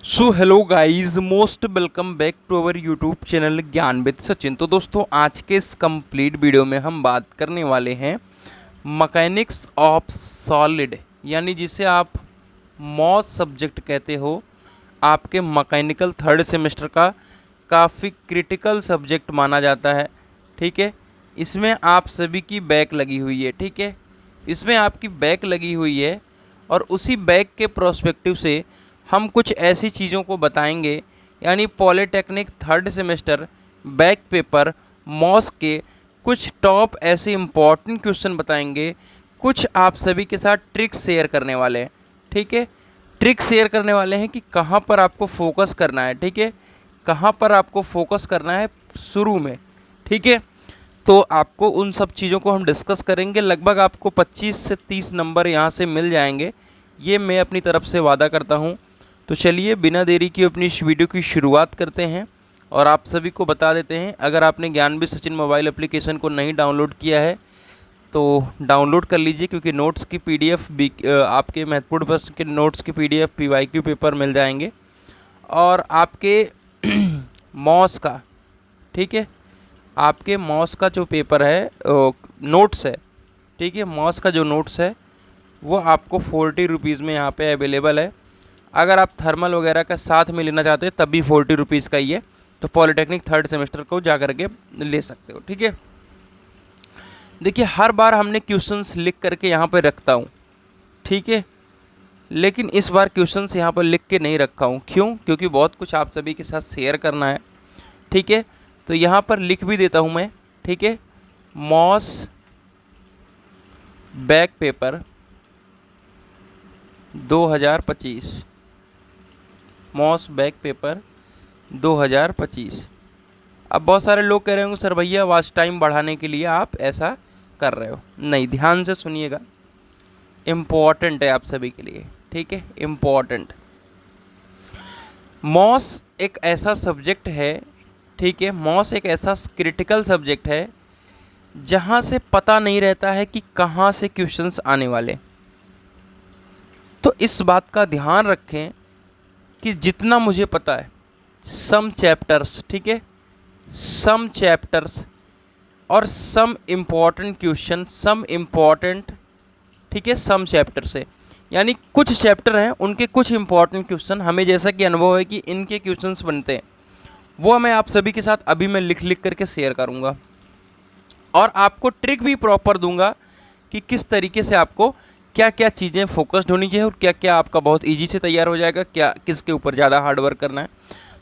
So hello guys, most welcome back to our YouTube channel Gyan with Sachin. तो दोस्तों, आज के इस कंप्लीट वीडियो में हम बात करने वाले हैं मैकेनिक्स ऑफ सॉलिड, यानी जिसे आप मॉस सब्जेक्ट कहते हो। आपके मैकेनिकल थर्ड सेमेस्टर का काफ़ी क्रिटिकल सब्जेक्ट माना जाता है। ठीक है, इसमें आप सभी की बैक लगी हुई है। ठीक है, इसमें आपकी बैक लगी हुई है और उसी बैक के प्रोस्पेक्टिव से हम कुछ ऐसी चीज़ों को बताएंगे, यानी polytechnic third semester back paper MOS के कुछ टॉप ऐसे इम्पॉर्टेंट क्वेश्चन बताएंगे। कुछ आप सभी के साथ ट्रिक्स शेयर करने वाले हैं। ठीक है, ट्रिक्स शेयर करने वाले हैं कि कहाँ पर आपको फोकस करना है। ठीक है, कहाँ पर आपको फोकस करना है शुरू में। ठीक है, तो आपको उन सब चीज़ों को हम डिस्कस करेंगे। लगभग आपको 25 से 30 नंबर यहाँ से मिल जाएंगे, ये मैं अपनी तरफ से वादा करता हूँ। तो चलिए बिना देरी की अपनी इस वीडियो की शुरुआत करते हैं और आप सभी को बता देते हैं, अगर आपने ज्ञान विद सचिन मोबाइल एप्लीकेशन को नहीं डाउनलोड किया है तो डाउनलोड कर लीजिए, क्योंकि नोट्स की पीडीएफ आपके महत्वपूर्ण प्रश्न के नोट्स की पीडीएफ पीवाईक्यू पेपर मिल जाएंगे और आपके मॉस का, ठीक है, आपके मॉस का जो पेपर है नोट्स है, ठीक है, मॉस का जो नोट्स है वो आपको 40 रुपीज़ में यहाँ पे अवेलेबल है। अगर आप थर्मल वगैरह का साथ में लेना चाहते हैं तब भी 40 रुपीज़ का ही है, तो पॉलिटेक्निक थर्ड सेमेस्टर को जा कर के ले सकते हो। ठीक है, देखिए हर बार हमने क्वेश्चंस लिख करके यहाँ पे रखता हूँ, ठीक है, लेकिन इस बार क्वेश्चंस यहाँ पर लिख के नहीं रखा हूँ। क्यों? क्योंकि बहुत कुछ आप सभी के साथ शेयर करना है। ठीक है, तो यहाँ पर लिख भी देता हूँ मैं। ठीक है, MOS back paper 2025, MOS back paper 2025। अब बहुत सारे लोग कह रहे होंगे सर भैया वॉच टाइम बढ़ाने के लिए आप ऐसा कर रहे हो। नहीं, ध्यान से सुनिएगा, इम्पॉर्टेंट है आप सभी के लिए। ठीक है, इम्पॉर्टेंट। मॉस एक ऐसा सब्जेक्ट है, ठीक है, मॉस एक ऐसा क्रिटिकल सब्जेक्ट है जहाँ से पता नहीं रहता है कि कहाँ से क्वेश्चंस आने वाले। तो इस बात का ध्यान रखें कि जितना मुझे पता है सम चैप्टर्स, ठीक है, सम चैप्टर्स और some important question, some important, ठीक है, सम चैप्टर से, यानी कुछ चैप्टर हैं उनके कुछ इम्पॉर्टेंट क्वेश्चन हमें जैसा कि अनुभव है कि इनके क्वेश्चंस बनते हैं, वो मैं आप सभी के साथ अभी मैं लिख लिख करके शेयर करूँगा और आपको ट्रिक भी प्रॉपर दूंगा कि किस तरीके से आपको क्या क्या चीज़ें फोकस्ड होनी चाहिए और क्या क्या आपका बहुत इजी से तैयार हो जाएगा, क्या किसके ऊपर ज़्यादा हार्ड वर्क करना है।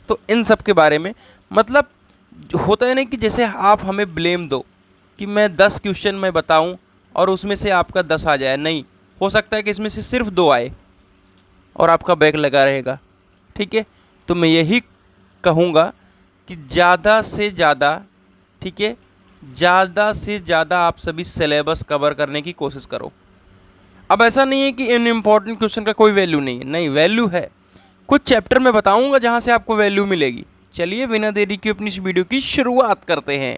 तो इन सब के बारे में, मतलब होता है ना कि जैसे आप हमें ब्लेम दो कि मैं 10 क्वेश्चन मैं बताऊं और उसमें से आपका 10 आ जाए। नहीं, हो सकता है कि इसमें से सिर्फ 2 आए और आपका बैक लगा रहेगा। ठीक है, तो मैं यही कहूँगा कि ज़्यादा से ज़्यादा, ठीक है, ज़्यादा से ज़्यादा आप सभी सिलेबस कवर करने की कोशिश करो। अब ऐसा नहीं है कि इन इम्पॉर्टेंट क्वेश्चन का कोई वैल्यू नहीं है, नहीं, वैल्यू है। कुछ चैप्टर मैं बताऊंगा जहां से आपको वैल्यू मिलेगी। चलिए बिना देरी की अपनी इस वीडियो की शुरुआत करते हैं।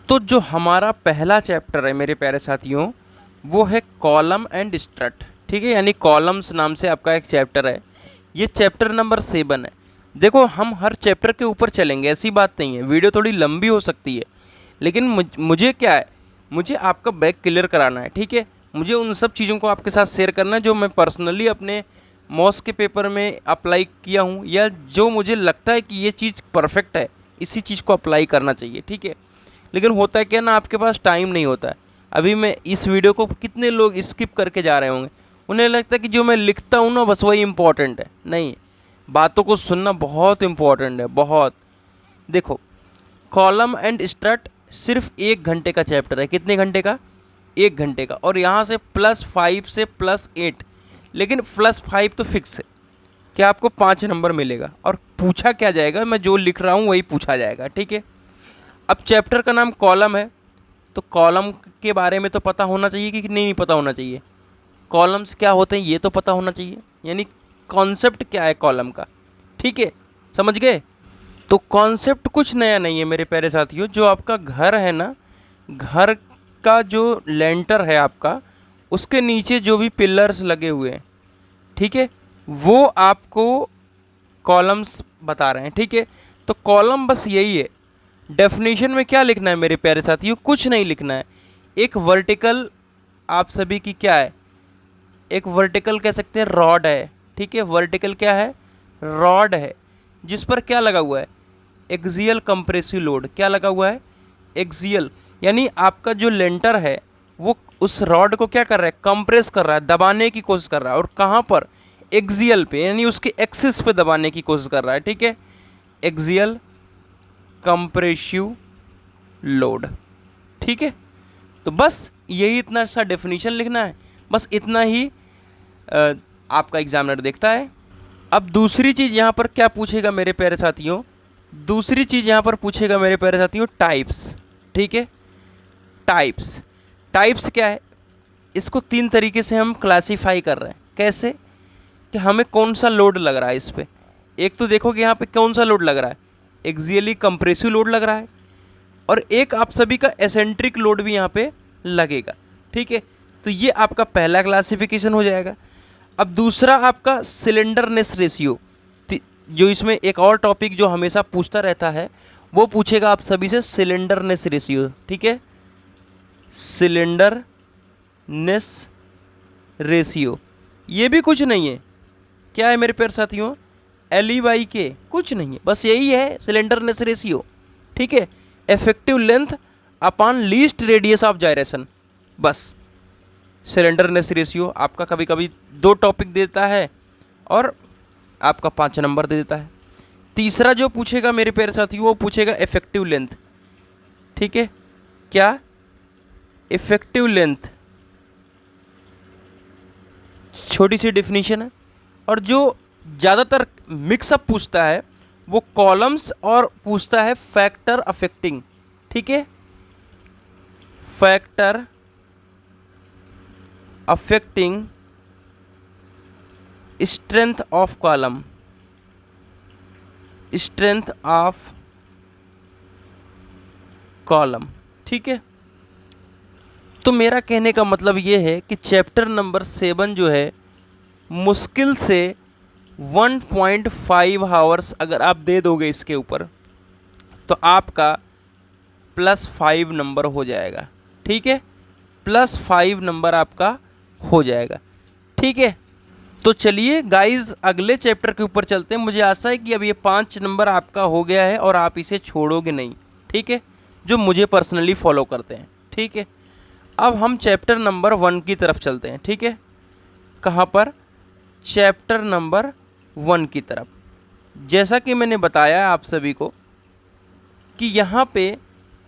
तो जो हमारा पहला चैप्टर है मेरे प्यारे साथियों, वो है कॉलम एंड स्ट्रट। ठीक है, यानी कॉलम्स नाम से आपका एक चैप्टर है, ये चैप्टर नंबर 7 है। देखो हम हर चैप्टर के ऊपर चलेंगे, ऐसी बात नहीं है, वीडियो थोड़ी लंबी हो सकती है, लेकिन मुझे क्या है, मुझे आपका बैक क्लियर कराना है। ठीक है, मुझे उन सब चीज़ों को आपके साथ शेयर करना है जो मैं पर्सनली अपने मॉस के पेपर में अप्लाई किया हूँ, या जो मुझे लगता है कि ये चीज़ परफेक्ट है, इसी चीज़ को अप्लाई करना चाहिए। ठीक है, लेकिन होता है क्या ना, आपके पास टाइम नहीं होता है। अभी मैं इस वीडियो को कितने लोग स्किप करके जा रहे होंगे, उन्हें लगता है कि जो मैं लिखता हूँ ना बस वही इम्पोर्टेंट है। नहीं, बातों को सुनना बहुत इम्पोर्टेंट है, बहुत। देखो, कॉलम एंड स्ट्रट सिर्फ 1 घंटे का चैप्टर है। कितने घंटे का? 1 घंटे का। और यहाँ से +5 से +8, लेकिन +5 तो फिक्स है कि आपको 5 नंबर मिलेगा और पूछा क्या जाएगा, मैं जो लिख रहा हूँ वही पूछा जाएगा। ठीक है, अब चैप्टर का नाम कॉलम है, तो कॉलम के बारे में तो पता होना चाहिए कि नहीं पता होना चाहिए। कॉलम्स क्या होते हैं ये तो पता होना चाहिए, यानी कॉन्सेप्ट क्या है कॉलम का। ठीक है, समझ गए? तो कॉन्सेप्ट कुछ नया नहीं है मेरे प्यारे साथियों। जो आपका घर है ना, घर का जो लेंटर है आपका, उसके नीचे जो भी पिलर्स लगे हुए हैं, ठीक है, वो आपको कॉलम्स बता रहे हैं, ठीक है। तो कॉलम बस यही है। डेफिनेशन में क्या लिखना है मेरे प्यारे साथियों, कुछ नहीं लिखना है। एक वर्टिकल आप सभी की क्या है, एक वर्टिकल कह सकते हैं रॉड है, ठीक है। वर्टिकल क्या है, रॉड है, जिस पर क्या लगा हुआ है, एक्सियल कंप्रेसिव लोड। क्या लगा हुआ है, एक्सियल, यानी आपका जो लेंटर है वो उस रॉड को क्या कर रहा है, कंप्रेस कर रहा है, दबाने की कोशिश कर रहा है। और कहाँ पर, एक्सियल पे, यानी उसके एक्सिस पे दबाने की कोशिश कर रहा है, ठीक है। एक्सियल कंप्रेसिव लोड, ठीक है। तो बस यही इतना सा डेफिनेशन लिखना है, बस इतना ही आपका एग्जामिनर देखता है। अब दूसरी चीज़ यहाँ पर क्या पूछेगा मेरे प्यारे साथियों, दूसरी चीज़ यहाँ पर पूछेगा मेरे प्यारे साथियों, टाइप्स, ठीक है। टाइप्स, टाइप्स क्या है, इसको 3 तरीके से हम क्लासीफाई कर रहे हैं। कैसे, कि हमें कौन सा लोड लग रहा है इस पर। एक तो देखो कि यहाँ पे कौन सा लोड लग रहा है, एक्सियली कंप्रेसिव लोड लग रहा है, और एक आप सभी का एसेंट्रिक लोड भी यहाँ पे लगेगा, ठीक है। तो ये आपका पहला क्लासिफिकेशन हो जाएगा। अब दूसरा आपका सिलेंडरनेस रेशियो, जो इसमें एक और टॉपिक जो हमेशा पूछता रहता है वो पूछेगा आप सभी से, सिलेंडरनेस रेशियो, ठीक है। सिलेंडरनेस रेशियो, ये भी कुछ नहीं है, क्या है मेरे प्यारे साथियों, LE के, कुछ नहीं है, बस यही है सिलेंडरनेस रेशियो, ठीक है। Effective length upon least radius of gyration, बस। सिलेंडरनेस रेशियो आपका कभी कभी 2 टॉपिक देता है और आपका 5 नंबर दे देता है। तीसरा जो पूछेगा मेरे प्यारे साथियों, वो पूछेगा इफेक्टिव लेंथ, ठीक है। क्या, इफेक्टिव लेंथ, छोटी सी डेफिनेशन है। और जो ज़्यादातर मिक्सअप पूछता है वो कॉलम्स और पूछता है फैक्टर अफेक्टिंग, ठीक है। Factor affecting strength of column, strength of column, ठीक है। तो मेरा कहने का मतलब ये है कि चैप्टर नंबर 7 जो है मुश्किल से 1.5 आवर्स अगर आप दे दोगे इसके ऊपर तो आपका +5 नंबर हो जाएगा, ठीक है। +5 नंबर आपका हो जाएगा, ठीक है। तो चलिए गाइस अगले चैप्टर के ऊपर चलते हैं। मुझे आशा है कि अब ये 5 नंबर आपका हो गया है और आप इसे छोड़ोगे नहीं, ठीक है, जो मुझे पर्सनली फॉलो करते हैं, ठीक है। अब हम चैप्टर नंबर 1 की तरफ चलते हैं, ठीक है। कहाँ पर, चैप्टर नंबर 1 की तरफ। जैसा कि मैंने बताया आप सभी को कि यहाँ पे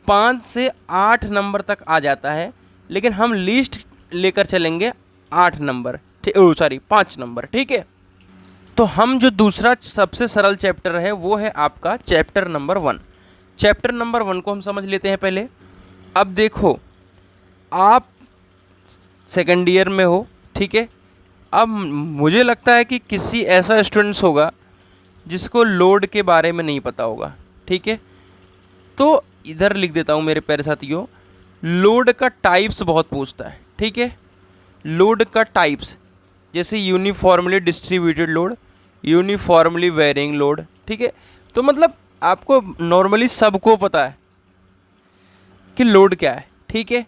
5 से 8 नंबर तक आ जाता है, लेकिन हम लिस्ट लेकर चलेंगे 8 नंबर, सॉरी 5 नंबर, ठीक है। तो हम जो दूसरा सबसे सरल चैप्टर है वो है आपका चैप्टर नंबर 1। चैप्टर नंबर 1 को हम समझ लेते हैं पहले। अब देखो आप सेकेंड ईयर में हो, ठीक है। अब मुझे लगता है कि किसी ऐसा स्टूडेंट्स होगा जिसको लोड के बारे में नहीं पता होगा, ठीक है। तो इधर लिख देता हूँ मेरे प्यारे साथियों, लोड का टाइप्स बहुत पूछता है, ठीक है। लोड का टाइप्स जैसे uniformly distributed load, uniformly varying load, ठीक है। तो मतलब आपको नॉर्मली सबको पता है कि लोड क्या है, ठीक है।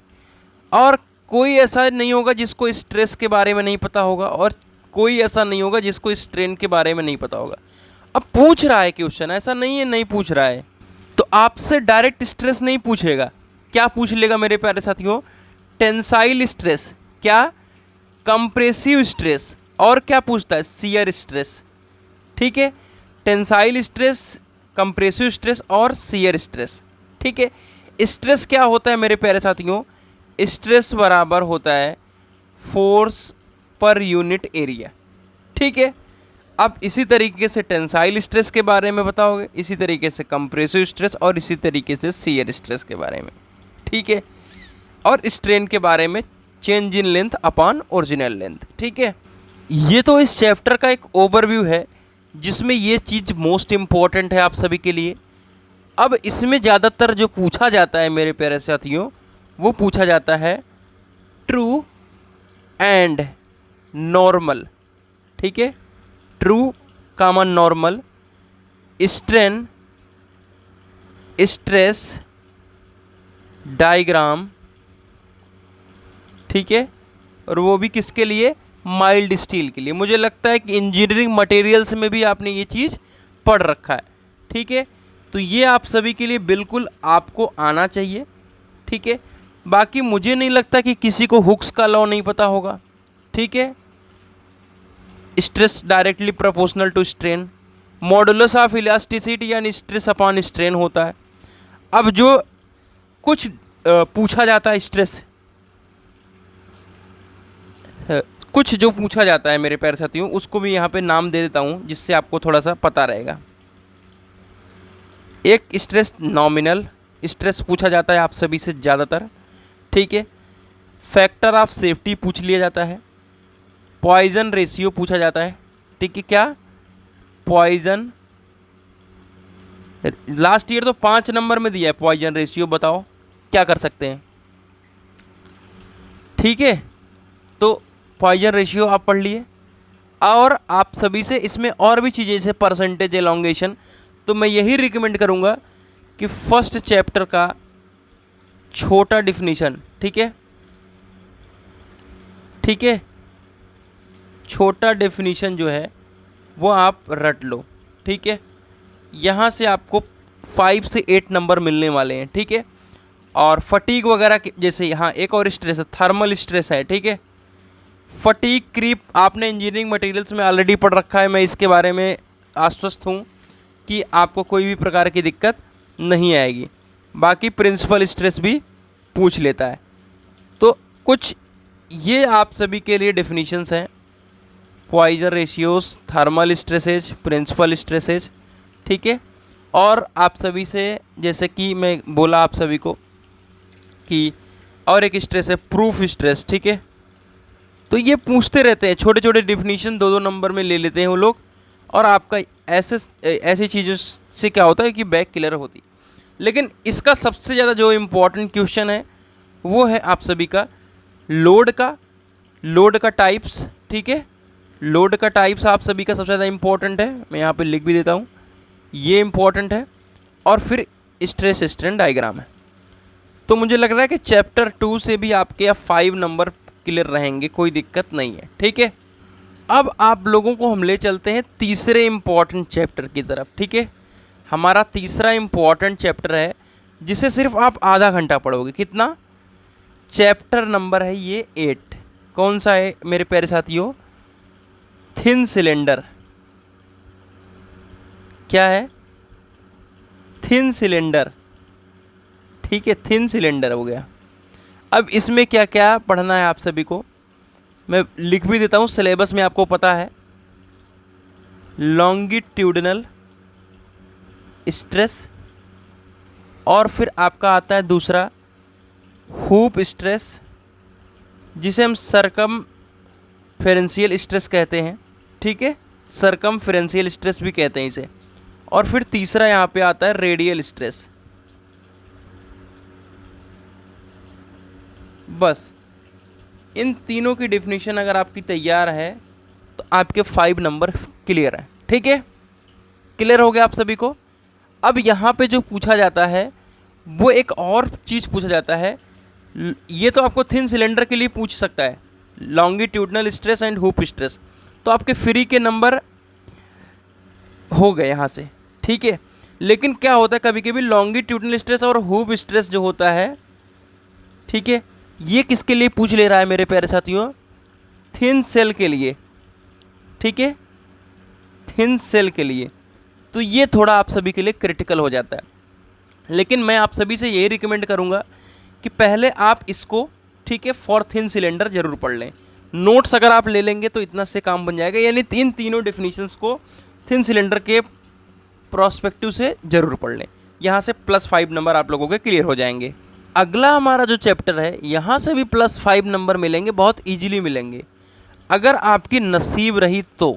और कोई ऐसा नहीं होगा जिसको स्ट्रेस के बारे में नहीं पता होगा, और कोई ऐसा नहीं होगा जिसको स्ट्रेन के बारे में नहीं पता होगा। अब पूछ रहा है क्वेश्चन, ऐसा नहीं है नहीं पूछ रहा है, तो आपसे डायरेक्ट स्ट्रेस नहीं पूछेगा। क्या पूछ लेगा मेरे प्यारे साथियों, टेंसाइल स्ट्रेस, क्या, कंप्रेसिव स्ट्रेस, और क्या पूछता है, शियर स्ट्रेस, ठीक है। टेंसाइल स्ट्रेस, कंप्रेसिव स्ट्रेस और शियर स्ट्रेस, ठीक है। स्ट्रेस क्या होता है मेरे प्यारे साथियों, स्ट्रेस बराबर होता है फोर्स पर यूनिट एरिया, ठीक है। अब इसी तरीके से टेंसाइल स्ट्रेस के बारे में बताओगे, इसी तरीके से कंप्रेसिव स्ट्रेस और इसी तरीके से शियर स्ट्रेस के बारे में, ठीक है। और स्ट्रेन के बारे में change in length upon original length, ठीक है। ये तो इस चैप्टर का एक ओवरव्यू है जिसमें ये चीज़ मोस्ट इम्पॉर्टेंट है आप सभी के लिए। अब इसमें ज़्यादातर जो पूछा जाता है मेरे प्यारे साथियों, वो पूछा जाता है ट्रू एंड नॉर्मल, ठीक है। ट्रू कामन नॉर्मल, स्ट्रेन स्ट्रेस डायग्राम, ठीक है, और वो भी किसके लिए, माइल्ड स्टील के लिए। मुझे लगता है कि इंजीनियरिंग मटेरियल्स में भी आपने ये चीज़ पढ़ रखा है, ठीक है। तो ये आप सभी के लिए बिल्कुल आपको आना चाहिए, ठीक है। बाकी मुझे नहीं लगता कि किसी को हुक्स का लॉ नहीं पता होगा, ठीक है। Stress directly proportional to strain, modulus of elasticity यानी स्ट्रेस अपॉन स्ट्रेन होता है। अब जो कुछ पूछा जाता है स्ट्रेस, कुछ जो पूछा जाता है मेरे प्यारे साथियों, उसको भी यहाँ पे नाम दे देता हूँ जिससे आपको थोड़ा सा पता रहेगा। एक स्ट्रेस नॉमिनल स्ट्रेस पूछा जाता है आप सभी से ज़्यादातर, ठीक है। फैक्टर ऑफ सेफ्टी पूछ लिया जाता है। पॉइजन रेशियो पूछा जाता है, ठीक है। क्या पॉइजन, लास्ट ईयर तो 5 नंबर में दिया है पॉइजन रेशियो, बताओ क्या कर सकते हैं, ठीक है। तो पॉइजन रेशियो आप पढ़ लिए। और आप सभी से इसमें और भी चीज़ें जैसे परसेंटेज एलोंगेशन, तो मैं यही रिकमेंड करूँगा कि फर्स्ट चैप्टर का छोटा डिफिनीशन, ठीक है, ठीक है, छोटा डेफिनीशन जो है वो आप रट लो, ठीक है। यहाँ से आपको 5 से 8 नंबर मिलने वाले हैं, ठीक है। और फटीग वगैरह जैसे यहाँ एक और स्ट्रेस है, थर्मल स्ट्रेस है, ठीक है। फटीग क्रीप आपने इंजीनियरिंग मटेरियल्स में ऑलरेडी पढ़ रखा है, मैं इसके बारे में आश्वस्त हूँ कि आपको कोई भी प्रकार की दिक्कत नहीं आएगी। बाकी प्रिंसिपल स्ट्रेस भी पूछ लेता है। तो कुछ ये आप सभी के लिए डेफिनेशंस हैं, Poisson ratios, thermal stresses, principal stresses, ठीक है। और आप सभी से जैसे कि मैं बोला आप सभी को कि और एक स्ट्रेस है प्रूफ स्ट्रेस, ठीक है। तो ये पूछते रहते हैं, छोटे छोटे डिफिनीशन 2-2 नंबर में ले लेते हैं वो लोग, और आपका ऐसी चीज़ों से क्या होता है कि बैक क्लियर होती। लेकिन इसका सबसे ज़्यादा जो इम्पोर्टेंट क्वेश्चन है वो है आप सभी का लोड का टाइप्स, ठीक है। लोड का टाइप्स आप सभी का सबसे ज़्यादा इम्पोर्टेंट है, मैं यहाँ पे लिख भी देता हूँ, ये इम्पोर्टेंट है। और फिर स्ट्रेस स्ट्रेन डायग्राम है। तो मुझे लग रहा है कि चैप्टर 2 से भी आपके 5 नंबर क्लियर रहेंगे, कोई दिक्कत नहीं है, ठीक है। अब आप लोगों को हम ले चलते हैं तीसरे इम्पॉर्टेंट चैप्टर की तरफ, ठीक है। हमारा तीसरा इम्पॉर्टेंट चैप्टर है जिसे सिर्फ आप आधा घंटा पढ़ोगे। कितना? चैप्टर नंबर है ये 8। कौन सा है मेरे प्यारे साथियों? Thin cylinder. क्या है? थिन सिलेंडर, ठीक है, थिन सिलेंडर हो गया। अब इसमें क्या क्या पढ़ना है आप सभी को मैं लिख भी देता हूँ, सिलेबस में आपको पता है। लॉन्गिट्यूडनल स्ट्रेस, और फिर आपका आता है दूसरा हूप स्ट्रेस, जिसे हम सरकमफेरेंशियल स्ट्रेस कहते हैं, ठीक है, सरकमफेरेंशियल स्ट्रेस भी कहते हैं इसे। और फिर तीसरा यहाँ पे आता है रेडियल स्ट्रेस। बस इन तीनों की डेफिनेशन अगर आपकी तैयार है तो आपके 5 नंबर क्लियर है, ठीक है। क्लियर हो गया आप सभी को। अब यहाँ पे जो पूछा जाता है वो एक और चीज़ पूछा जाता है। ये तो आपको थिन सिलेंडर के लिए पूछ सकता है, longitudinal stress and hoop stress, तो आपके फ्री के नंबर हो गए यहाँ से, ठीक है। लेकिन क्या होता है कभी कभी लॉन्गिट्यूडनल स्ट्रेस और हूप स्ट्रेस जो होता है, ठीक है, ये किसके लिए पूछ ले रहा है मेरे प्यारे साथियों? थिन सेल के लिए, ठीक है, थिन सेल के लिए। तो ये थोड़ा आप सभी के लिए क्रिटिकल हो जाता है। लेकिन मैं आप सभी से यही रिकमेंड करूँगा कि पहले आप इसको, ठीक है, फॉर थिन सिलेंडर ज़रूर पढ़ लें। नोट्स अगर आप ले लेंगे तो इतना से काम बन जाएगा। यानी तीनों डेफिनेशंस को थिन सिलेंडर के प्रोस्पेक्टिव से ज़रूर पढ़ लें। यहाँ से +5 नंबर आप लोगों के क्लियर हो जाएंगे। अगला हमारा जो चैप्टर है यहाँ से भी +5 नंबर मिलेंगे, बहुत इजीली मिलेंगे अगर आपकी नसीब रही तो।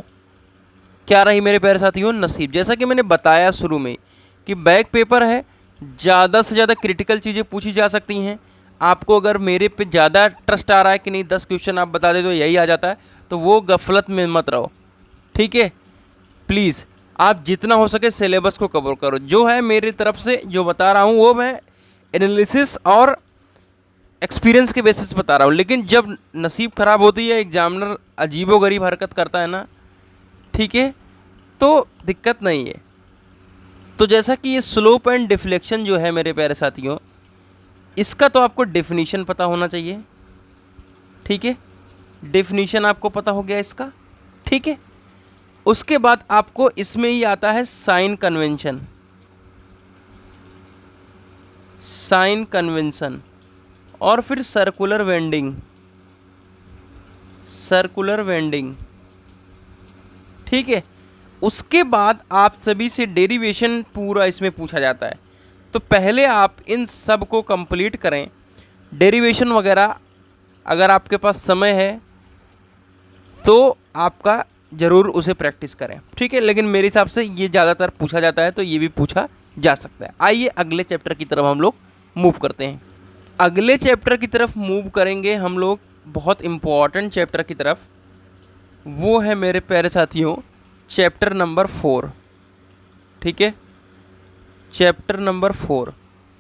क्या रही मेरे प्यारे साथियों? नसीब। जैसा कि मैंने बताया शुरू में कि बैक पेपर है, ज़्यादा से ज़्यादा क्रिटिकल चीज़ें पूछी जा सकती हैं। आपको अगर मेरे पे ज़्यादा ट्रस्ट आ रहा है कि नहीं 10 क्वेश्चन आप बता दे तो यही आ जाता है, तो वो गफलत में मत रहो, ठीक है। प्लीज़ आप जितना हो सके सिलेबस को कवर करो। जो है मेरी तरफ से जो बता रहा हूँ वो मैं एनालिसिस और एक्सपीरियंस के बेसिस बता रहा हूँ। लेकिन जब नसीब ख़राब होती है, एग्जामिनर अजीबोगरीब हरकत करता है ना, ठीक है, तो दिक्कत नहीं है। तो जैसा कि ये स्लोप एंड डिफ्लेक्शन जो है मेरे प्यारे साथियों, इसका तो आपको डेफिनीशन पता होना चाहिए, ठीक है। डेफिनीशन आपको पता हो गया इसका, ठीक है। उसके बाद आपको इसमें ही आता है साइन कन्वेंशन, साइन कन्वेंशन, और फिर सर्कुलर वेंडिंग, सर्कुलर वेंडिंग, ठीक है। उसके बाद आप सभी से डेरिवेशन पूरा इसमें पूछा जाता है। तो पहले आप इन सब को कंप्लीट करें, डेरिवेशन वगैरह अगर आपके पास समय है तो आपका ज़रूर उसे प्रैक्टिस करें, ठीक है। लेकिन मेरे हिसाब से ये ज़्यादातर पूछा जाता है, तो ये भी पूछा जा सकता है। आइए अगले चैप्टर की तरफ हम लोग मूव करते हैं। अगले चैप्टर की तरफ मूव करेंगे हम लोग, बहुत इम्पॉर्टेंट चैप्टर की तरफ। वो है मेरे प्यारे साथियों चैप्टर नंबर 4, ठीक है। चैप्टर नंबर 4,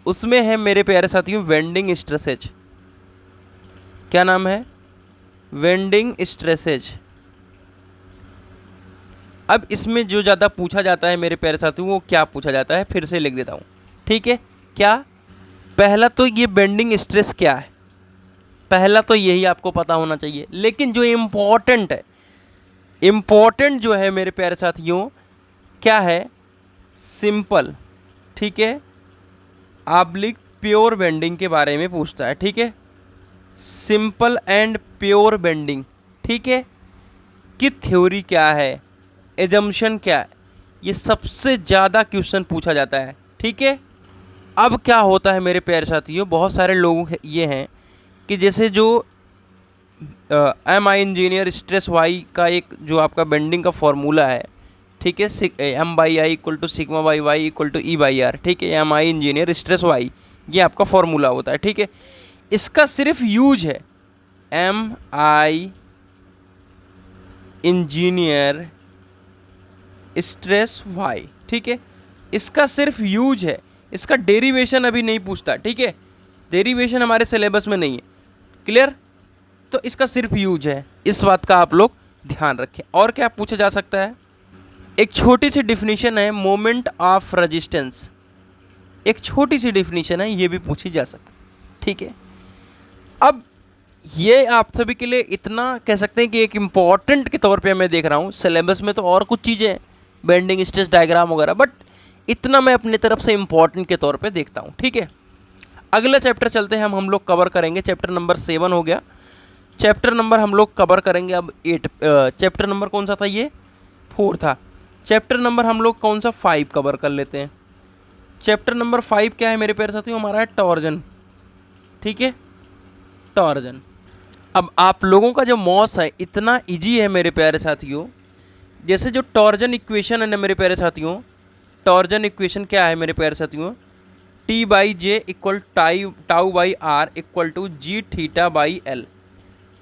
उसमें है मेरे प्यारे साथियों वेंडिंग स्ट्रेसेज। क्या नाम है? Vending stresses. अब इसमें जो ज़्यादा पूछा जाता है मेरे प्यारे साथियों, वो क्या पूछा जाता है फिर से लिख देता हूँ, ठीक है। क्या? पहला तो ये बेंडिंग स्ट्रेस क्या है, पहला तो यही आपको पता होना चाहिए। लेकिन जो इम्पॉर्टेंट है, इम्पॉर्टेंट जो है मेरे प्यारे साथियों क्या है? सिंपल, ठीक है, ऑब्लिक प्योर बेंडिंग के बारे में पूछता है, ठीक है। सिंपल एंड प्योर बेंडिंग, ठीक है, कि थ्योरी क्या है, एजम्पशन क्या है, ये सबसे ज़्यादा क्वेश्चन पूछा जाता है, ठीक है। अब क्या होता है मेरे प्यारे साथियों, बहुत सारे लोग ये हैं कि जैसे जो MI इंजीनियर स्ट्रेस वाई का एक जो आपका बेंडिंग का फॉर्मूला है, ठीक है, M/I = σ/y = E/r, ठीक है। MI इंजीनियर स्ट्रेस वाई ये आपका फॉर्मूला होता है, ठीक है। इसका सिर्फ यूज है MI इंजीनियर स्ट्रेस वाई, ठीक है, इसका सिर्फ यूज है, इसका डेरिवेशन अभी नहीं पूछता, ठीक है। डेरिवेशन हमारे सिलेबस में नहीं है, क्लियर। तो इसका सिर्फ यूज है, इस बात का आप लोग ध्यान रखें। और क्या पूछा जा सकता है? एक छोटी सी डिफिनीशन है मोमेंट ऑफ रेजिस्टेंस, एक छोटी सी डिफिनीशन है, ये भी पूछी जा सकती है, ठीक है। अब ये आप सभी के लिए इतना कह सकते हैं कि एक इम्पॉर्टेंट के तौर पे मैं देख रहा हूँ। सिलेबस में तो और कुछ चीज़ें हैं, बेंडिंग स्ट्रेस डायग्राम वगैरह, बट इतना मैं अपनी तरफ से इम्पॉर्टेंट के तौर पे देखता हूँ, ठीक है। अगला चैप्टर चलते हैं, हम लोग कवर करेंगे। चैप्टर नंबर 7 हो गया, चैप्टर नंबर हम लोग कवर करेंगे अब 8। चैप्टर नंबर कौन सा था? ये 4 था। चैप्टर नंबर हम लोग कौन सा? 5 कवर कर लेते हैं। चैप्टर नंबर 5 क्या है मेरे प्यारे साथियों? हमारा है टॉर्जन, ठीक है, टॉर्जन। अब आप लोगों का जो मॉस है इतना इजी है मेरे प्यारे साथियों, जैसे जो टॉर्जन इक्वेशन है ना मेरे प्यारे साथियों, टॉर्जन इक्वेशन क्या है मेरे प्यारे साथियों? T/J = τ/r = gθ/L,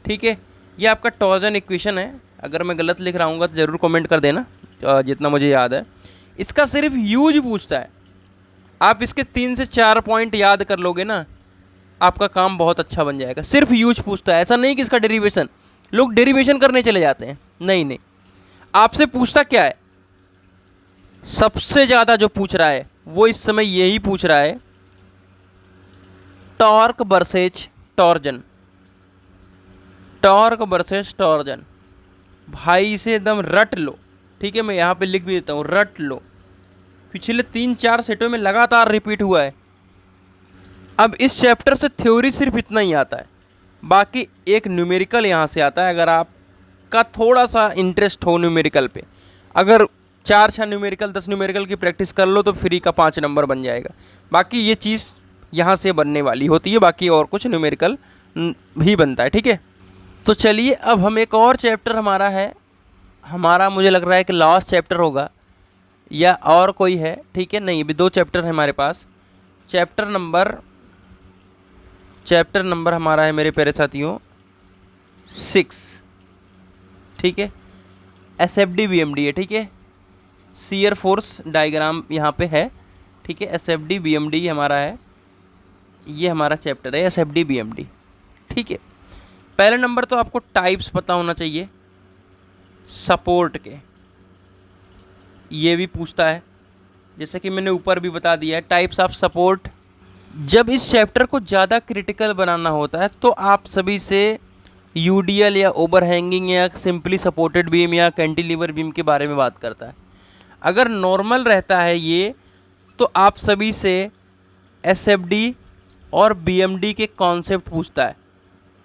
ठीक है। ये आपका टॉर्जन इक्वेशन है। अगर मैं गलत लिख रहा हूँ तो ज़रूर कमेंट कर देना, जितना मुझे याद है। इसका सिर्फ यूज पूछता है, आप इसके 3 से 4 पॉइंट याद कर लोगे ना, आपका काम बहुत अच्छा बन जाएगा। सिर्फ यूज पूछता है, ऐसा नहीं कि इसका डेरिवेशन, लोग डेरिवेशन करने चले जाते हैं, नहीं नहीं। आपसे पूछता क्या है? सबसे ज़्यादा जो पूछ रहा है वो इस समय यही पूछ रहा है, torque versus torsion, torque versus torsion. भाई इसे एकदम रट लो, ठीक है, मैं यहाँ पे लिख भी देता हूँ, रट लो। पिछले 3-4 सेटों में लगातार रिपीट हुआ है। अब इस चैप्टर से थ्योरी सिर्फ इतना ही आता है, बाकी एक न्यूमेरिकल यहाँ से आता है। अगर आपका थोड़ा सा इंटरेस्ट हो न्यूमेरिकल पे, अगर 4-6 न्यूमेरिकल 10 न्यूमेरिकल की प्रैक्टिस कर लो तो फ्री का 5 नंबर बन जाएगा। बाकी ये चीज़ यहाँ से बनने वाली होती है, बाकी और कुछ न्यूमेरिकल भी बनता है, ठीक है। तो चलिए अब हम एक और चैप्टर हमारा है, हमारा मुझे लग रहा है कि लास्ट चैप्टर होगा या और कोई है, ठीक है। नहीं, अभी 2 चैप्टर है हमारे पास। चैप्टर नंबर हमारा है मेरे प्यारे साथियों 6, ठीक है। SFD BMD है, ठीक है, शियर फोर्स डायग्राम यहाँ पे है, ठीक है। SFD BMD हमारा है, ये हमारा चैप्टर है SFD BMD, ठीक है। पहले नंबर तो आपको टाइप्स पता होना चाहिए सपोर्ट के, ये भी पूछता है, जैसे कि मैंने ऊपर भी बता दिया है टाइप्स ऑफ सपोर्ट। जब इस चैप्टर को ज़्यादा क्रिटिकल बनाना होता है तो आप सभी से UDL या ओवरहैंगिंग या सिंपली सपोर्टेड बीम या कैंटिलीवर बीम के बारे में बात करता है। अगर नॉर्मल रहता है ये तो आप सभी से SFD और BMD के कॉन्सेप्ट पूछता है।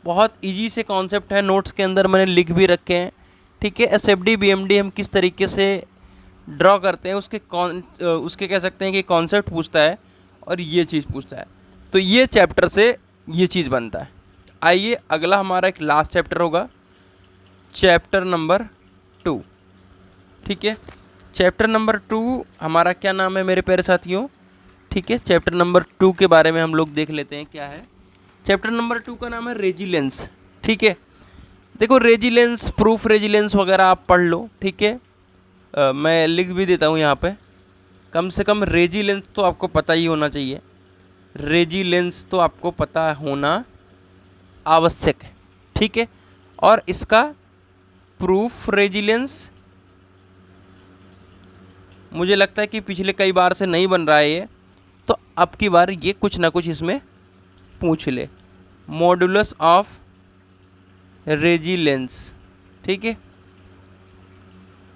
बहुत इजी से कॉन्सेप्ट है, नोट्स के अंदर मैंने लिख भी रखे हैं, ठीक है। SFD BMD हम किस तरीके से ड्रॉ करते हैं उसके कह सकते हैं कि कॉन्सेप्ट पूछता है और ये चीज़ पूछता है, तो ये चैप्टर से ये चीज़ बनता है। आइए अगला हमारा एक लास्ट चैप्टर होगा, चैप्टर नंबर 2, ठीक है। चैप्टर नंबर 2 हमारा क्या नाम है मेरे प्यारे साथियों, ठीक है। चैप्टर नंबर 2 के बारे में हम लोग देख लेते हैं क्या है। चैप्टर नंबर 2 का नाम है रेजिलेंस, ठीक है। देखो रेजिलेंस, प्रूफ रेजिलेंस वगैरह आप पढ़ लो, ठीक है। मैं लिख भी देता हूँ यहाँ पे, कम से कम रेजिलेंस तो आपको पता ही होना चाहिए, रेजिलेंस तो आपको पता होना आवश्यक है, ठीक है। और इसका प्रूफ रेजिलेंस मुझे लगता है कि पिछले कई बार से नहीं बन रहा है ये, तो अब की बार ये कुछ ना कुछ इसमें पूछ ले। मॉडुलस ऑफ रेजिलेंस, ठीक है,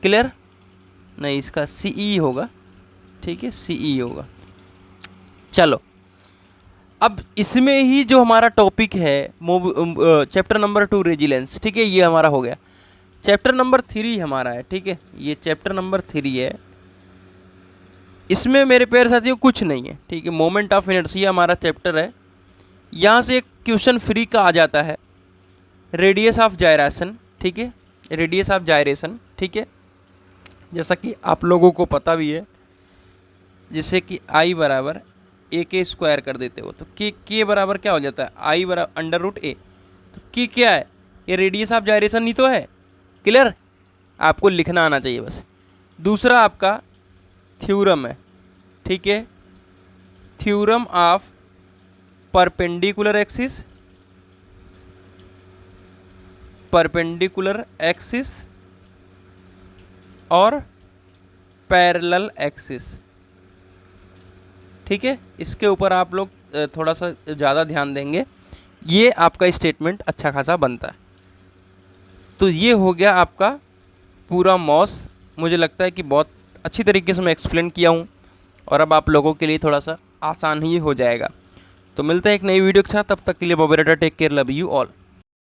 क्लियर। नहीं, इसका CE होगा, ठीक है, CE होगा। चलो अब इसमें ही जो हमारा टॉपिक है चैप्टर नंबर 2 रेजिलेंस, ठीक है, ये हमारा हो गया। चैप्टर नंबर 3 हमारा है, ठीक है, ये चैप्टर नंबर 3 है। इसमें मेरे प्यारे साथियों कुछ नहीं है, ठीक है। मोमेंट ऑफ इनर्शिया हमारा चैप्टर है। यहाँ से एक क्वेश्चन फ्री का आ जाता है, रेडियस ऑफ जायरेशन, ठीक है, रेडियस ऑफ जायरेशन, ठीक है। जैसा कि आप लोगों को पता भी है, जैसे कि I बराबर AK² कर देते हो तो K बराबर क्या हो जाता है, I बराबर √A, तो K क्या है, ये रेडियस ऑफ जायरेशन नहीं तो है, क्लियर। आपको लिखना आना चाहिए बस। दूसरा आपका थ्योरम है, ठीक है, theorem of perpendicular axis, perpendicular axis और पैरेलल एक्सिस, ठीक है। इसके ऊपर आप लोग थोड़ा सा ज़्यादा ध्यान देंगे, ये आपका स्टेटमेंट अच्छा खासा बनता है। तो ये हो गया आपका पूरा मॉस। मुझे लगता है कि बहुत अच्छी तरीके से मैं एक्सप्लेन किया हूँ और अब आप लोगों के लिए थोड़ा सा आसान ही हो जाएगा। तो मिलते हैं एक नई वीडियो के साथ, तब तक के लिए bye bye, take care, love you all.